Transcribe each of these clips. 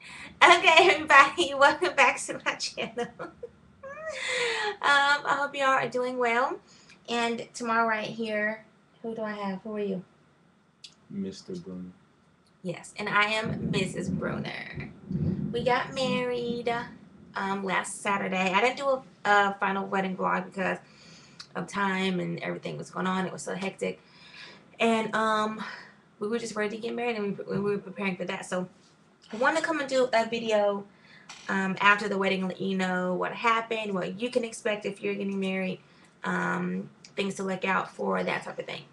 Okay, everybody, welcome back to my channel. I hope y'all are doing well. And tomorrow, right here, who do I have? Who are you? Mr. Bruno. Yes, and I am Mrs. Bruner. We got married last Saturday. I didn't do a final wedding vlog because of time and everything was going on. It was so hectic, and we were just ready to get married, and we were preparing for that. So I want to come and do a video after the wedding, let you know what happened, what you can expect if you're getting married, things to look out for, that type of thing.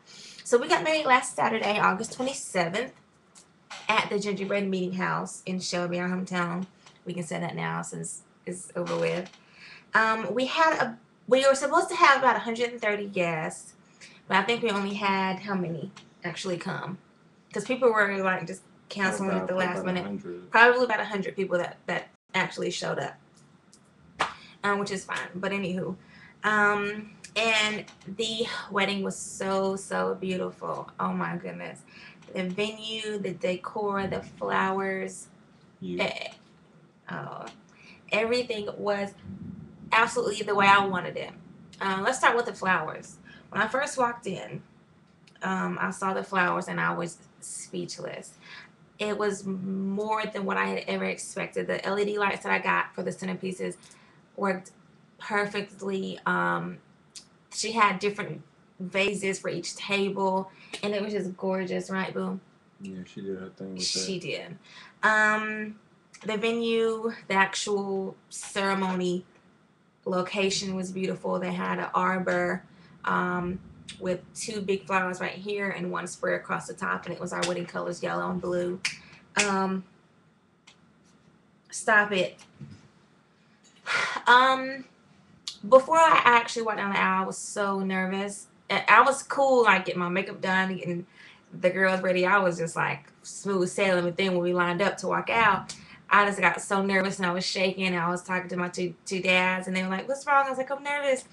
So we got married last Saturday, August 27th, at the Gingerbread Meeting House in Shelby, our hometown. We can say that now since it's over with. We were supposed to have about 130 guests, but I think we only had how many actually come? Because people were like just canceling at the Probably last about minute. 100. Probably about 100 people that actually showed up, which is fine. But anywho, and the wedding was so beautiful. Oh my goodness, the venue, the decor, the flowers, You. eh, oh, everything was absolutely the way I wanted it. Let's start with the flowers. When I first walked in, I saw the flowers and I was speechless. It was more than what I had ever expected. The LED lights that I got for the centerpieces worked perfectly. She had different vases for each table, and it was just gorgeous, right, Boo? Yeah, she did her thing with that. She did. Um, the venue, the actual ceremony location was beautiful. They had an arbor with two big flowers right here and one square across the top, and it was our wedding colors, yellow and blue. Um, Stop it. Um, Before I actually walked down the aisle, I was so nervous. I was cool, like getting my makeup done, getting the girls ready. I was just like smooth sailing. But then when we lined up to walk out, I just got so nervous and I was shaking. And I was talking to my two dads, and they were like, "What's wrong?" I was like, "I'm nervous."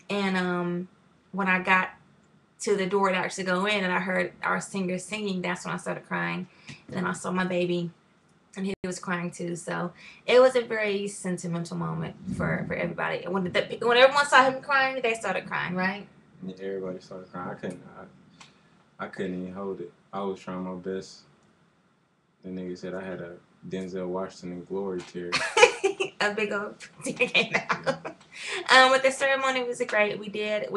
And when I got to the door to actually go in, and I heard our singer singing, that's when I started crying. And then I saw my baby and he was crying too. So it was a very sentimental moment for everybody. And when everyone saw him crying, they started crying, right? Yeah, everybody started crying. I couldn't even hold it. I was trying my best. The nigga said I had a Denzel Washington glory tear. A big old tear came out. But the ceremony was great. We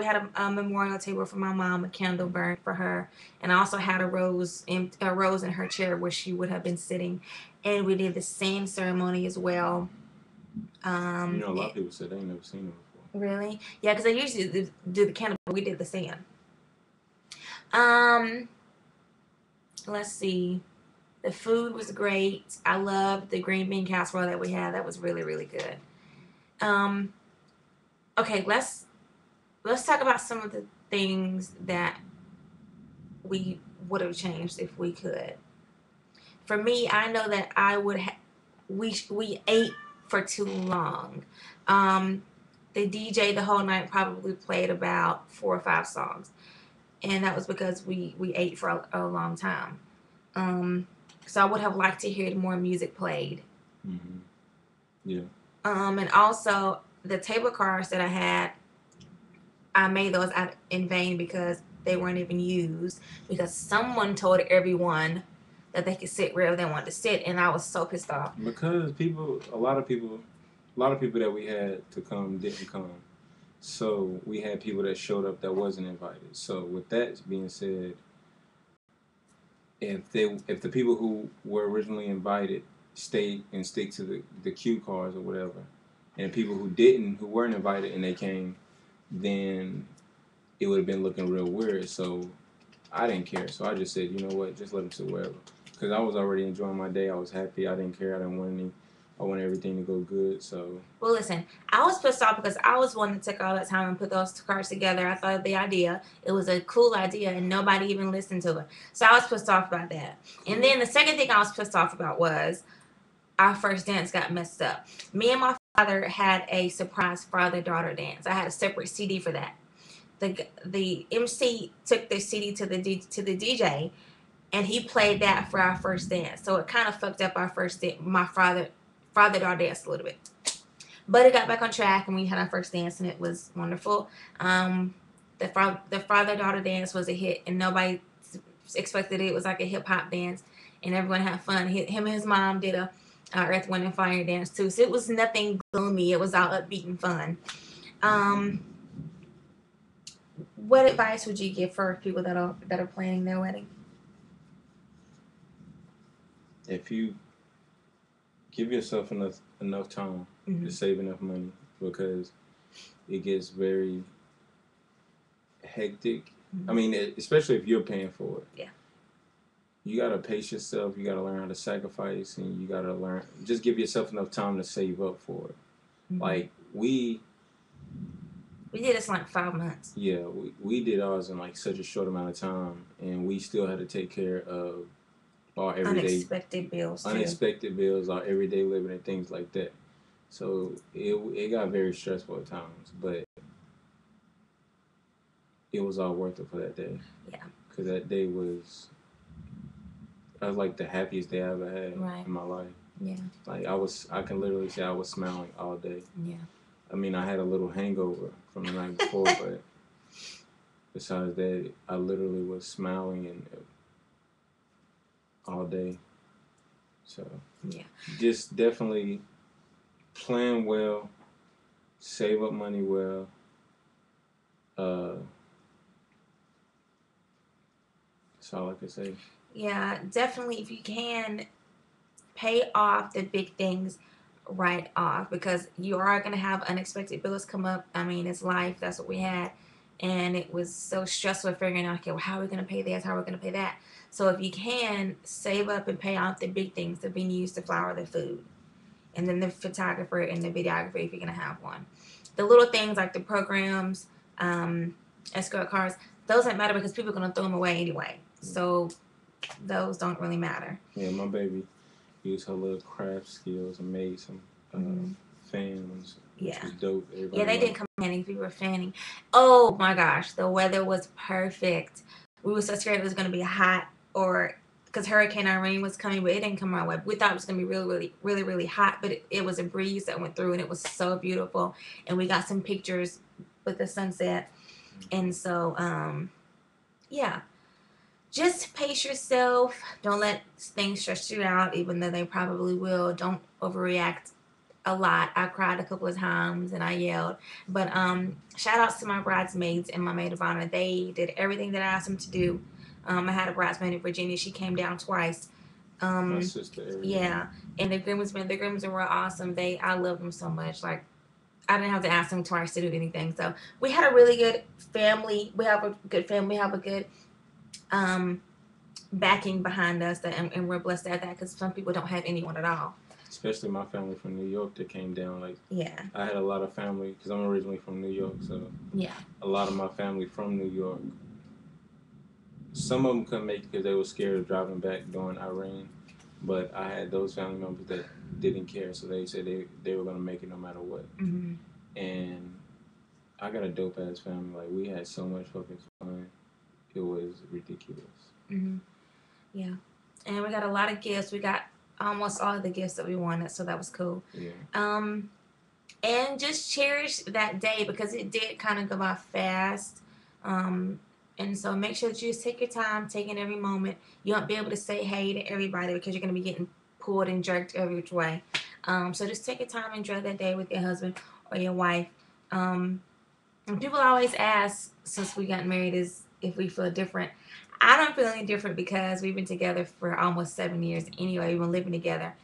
had a memorial table for my mom, a candle burned for her, and I also had a rose in her chair where she would have been sitting. And we did the same ceremony as well. You know, a lot of It, people said they ain't never seen it before. really, yeah, because I usually do the candle, but we did the same. Um, let's see. The food was great. I loved the green bean casserole that we had. That was really good. Um, okay, let's talk about some of the things that we would have changed if we could. For me, I know that I would we ate for too long. Um, the DJ the whole night probably played about 4 or 5 songs, and that was because we ate for a long time. Um, so I would have liked to hear more music played. Mm-hmm. Yeah. And also the table cards that I had, I made those out in vain because they weren't even used because someone told everyone that they could sit wherever they wanted to sit, and I was so pissed off. Because a lot of people that we had to come didn't come. So we had people that showed up that wasn't invited. So with that being said, if the people who were originally invited stay and stick to the cue cards or whatever, and people who didn't, who weren't invited and they came, then it would have been looking real weird. So I didn't care. So I just said, you know what, just let them sit wherever. Because I was already enjoying my day. I was happy. I didn't care. I didn't want any. I wanted everything to go good. So Well, listen, I was pissed off because I was one that took all that time and put those cards together. I thought the idea, it was a cool idea, and nobody even listened to it. So I was pissed off about that. cool. And then the second thing I was pissed off about was our first dance got messed up. Me and my father had a surprise father daughter dance. I had a separate CD for that. The MC took the CD to the DJ, and he played that for our first dance. So it kind of fucked up our first dance. My father-daughter dance a little bit, but it got back on track, and we had our first dance, and it was wonderful. The father-daughter dance was a hit, and nobody expected it. It was like a hip hop dance, and everyone had fun. Him and his mom did a Earth, Wind, and Fire dance too. So it was nothing gloomy. It was all upbeat and fun. What advice would you give for people that are planning their wedding? If you give yourself enough time to save enough money, because it gets very hectic. I mean, especially if you're paying for it. Yeah. You gotta pace yourself. You gotta learn how to sacrifice, and you gotta learn. Just give yourself enough time to save up for it. Like we did this in like 5 months. Yeah, we did ours in like such a short amount of time, and we still had to take care of our everyday unexpected bills, our everyday living, and things like that. So it got very stressful at times, but it was all worth it for that day. Yeah. Because that day was like the happiest day I ever had in my life. Yeah. Like I can literally say I was smiling all day. Yeah. I mean, I had a little hangover from the night before, but besides that, I literally was smiling and all day. So yeah, just definitely plan well, save up money well. That's all I can say. Yeah, definitely. If you can, pay off the big things right off, because you are going to have unexpected bills come up. I mean, it's life. That's what we had. And it was so stressful figuring out, okay, well, how are we going to pay this? How are we going to pay that? So if you can, save up and pay off the big things, the venues, the flower, the food, and then the photographer and the videographer if you're going to have one. The little things like the programs, escort cars, those don't matter because people are going to throw them away anyway. So those don't really matter. Yeah, my baby used her little craft skills and made some fans. Which was dope. Everybody they did come fanning. People were fanning. Oh my gosh, the weather was perfect. We were so scared it was going to be hot, or because Hurricane Irene was coming, but it didn't come our way. We thought it was going to be really hot, but it was a breeze that went through, and it was so beautiful. And we got some pictures with the sunset. And so, yeah. Just pace yourself. Don't let things stress you out, even though they probably will. Don't overreact a lot. I cried a couple of times and I yelled. But shout outs to my bridesmaids and my maid of honor. They did everything that I asked them to do. I had a bridesmaid in Virginia. She came down twice. My sister. Yeah. And the groomsmen were awesome. I love them so much. Like, I didn't have to ask them twice to do anything. So we had a really good family. We have a good family. We have a good backing behind us, and we're blessed at that, because some people don't have anyone at all. Especially my family from New York that came down. Like, yeah, I had a lot of family because I'm originally from New York, so yeah, a lot of my family from New York. Some of them couldn't make it because they were scared of driving back during Irene, but I had those family members that didn't care, so they said they were gonna make it no matter what. And I got a dope ass family. Like, we had so much fucking fun. It was ridiculous. Yeah, and we got a lot of gifts. We got almost all of the gifts that we wanted, so that was cool. Yeah. And just cherish that day, because it did kind of go by fast. And so make sure that you just take your time, taking every moment. You won't be able to say hey to everybody because you're going to be getting pulled and jerked every which way. So just take your time and enjoy that day with your husband or your wife. And people always ask, since we got married, is if we feel different. I don't feel any different because we've been together for almost 7 years anyway. We've been living together.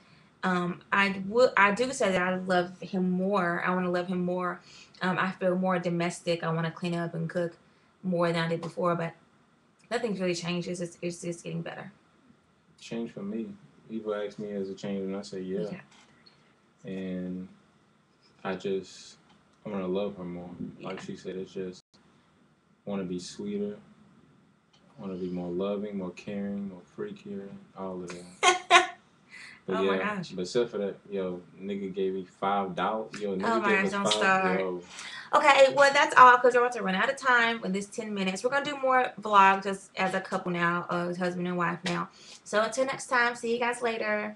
I do say that I love him more. I want to love him more. I feel more domestic. I want to clean up and cook more than I did before, but nothing's really changed. It's just getting better. Change for me. People ask me as a change, and I say yeah. And I want to love her more. Like she said, it's just want to be sweeter. Want to be more loving, more caring, more freakier, all of that. But oh my gosh. But except for that, nigga gave me $5. Nigga oh my gosh, don't start. Okay, well that's all because we're about to run out of time in this 10 minutes. We're gonna do more vlogs just as a couple now, as husband and wife now. So until next time, see you guys later.